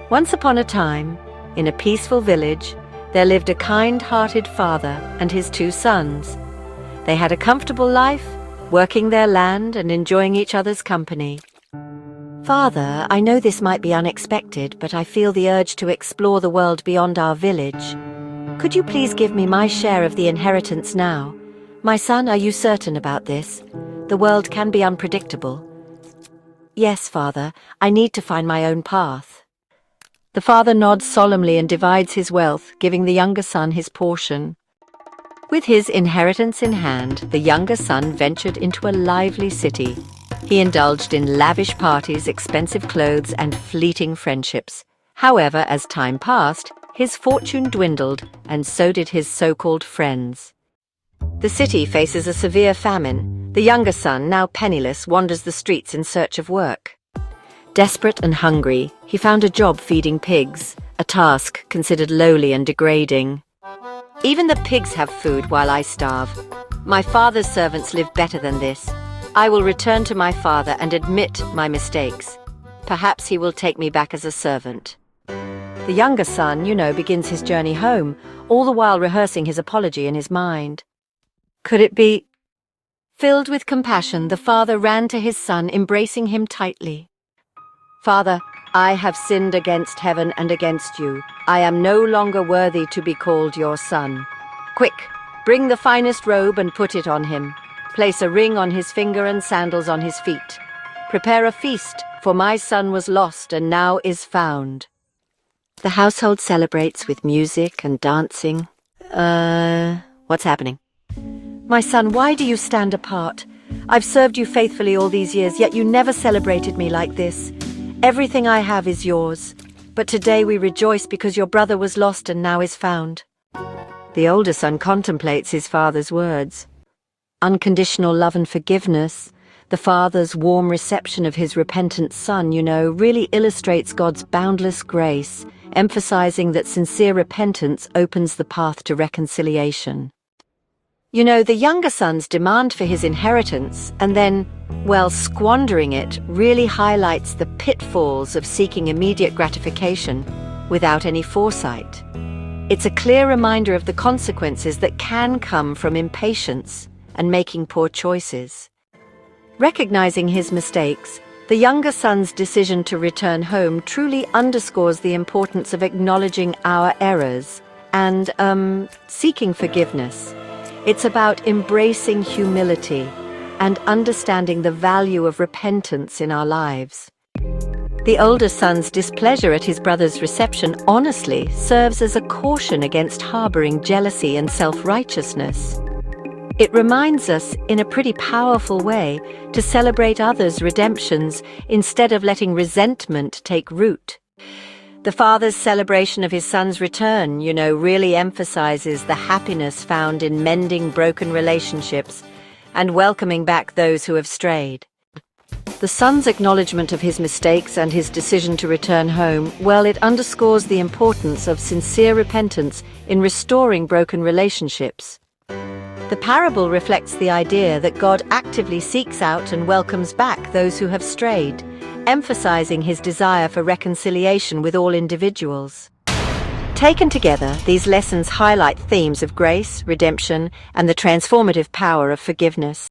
Once upon a time, in a peaceful village, there lived a kind-hearted father and his two sons. They had a comfortable life, working their land and enjoying each other's company. "Father, I know this might be unexpected, but I feel the urge to explore the world beyond our village. Could you please give me my share of the inheritance now? My son, are you certain about this? The world can be unpredictable." "Yes, Father, I need to find my own path." The father nods solemnly and divides his wealth, giving the younger son his portion. With his inheritance in hand, the younger son ventured into a lively city. He indulged in lavish parties, expensive clothes, and fleeting friendships. However, as time passed, his fortune dwindled, and so did his so-called friends. The city faces a severe famine. The younger son, now penniless, wanders the streets in search of work. Desperate and hungry, he found a job feeding pigs, a task considered lowly and degrading. "Even the pigs have food while I starve. My father's servants live better than this. I will return to my father and admit my mistakes. Perhaps he will take me back as a servant." The younger son, begins his journey home, all the while rehearsing his apology in his mind. Could it be? Filled with compassion, the father ran to his son, embracing him tightly. "Father, I have sinned against heaven and against you. I am no longer worthy to be called your son. Quick, bring the finest robe and put it on him. Place a ring on his finger and sandals on his feet. Prepare a feast, for my son was lost and now is found." The household celebrates with music and dancing. What's happening? "My son, why do you stand apart? I've served you faithfully all these years, yet you never celebrated me like this. Everything I have is yours, but today we rejoice because your brother was lost and now is found." The older son contemplates his father's words. Unconditional love and forgiveness, the father's warm reception of his repentant son, really illustrates God's boundless grace, emphasizing that sincere repentance opens the path to reconciliation. The younger son's demand for his inheritance and then, squandering it really highlights the pitfalls of seeking immediate gratification without any foresight. It's a clear reminder of the consequences that can come from impatience and making poor choices. Recognizing his mistakes, the younger son's decision to return home truly underscores the importance of acknowledging our errors and seeking forgiveness. It's about embracing humility and understanding the value of repentance in our lives. The older son's displeasure at his brother's reception honestly serves as a caution against harboring jealousy and self-righteousness. It reminds us, in a pretty powerful way, to celebrate others' redemptions instead of letting resentment take root. The father's celebration of his son's return, really emphasizes the happiness found in mending broken relationships and welcoming back those who have strayed. The son's acknowledgement of his mistakes and his decision to return home, it underscores the importance of sincere repentance in restoring broken relationships. The parable reflects the idea that God actively seeks out and welcomes back those who have strayed, emphasizing his desire for reconciliation with all individuals. Taken together, these lessons highlight themes of grace, redemption, and the transformative power of forgiveness.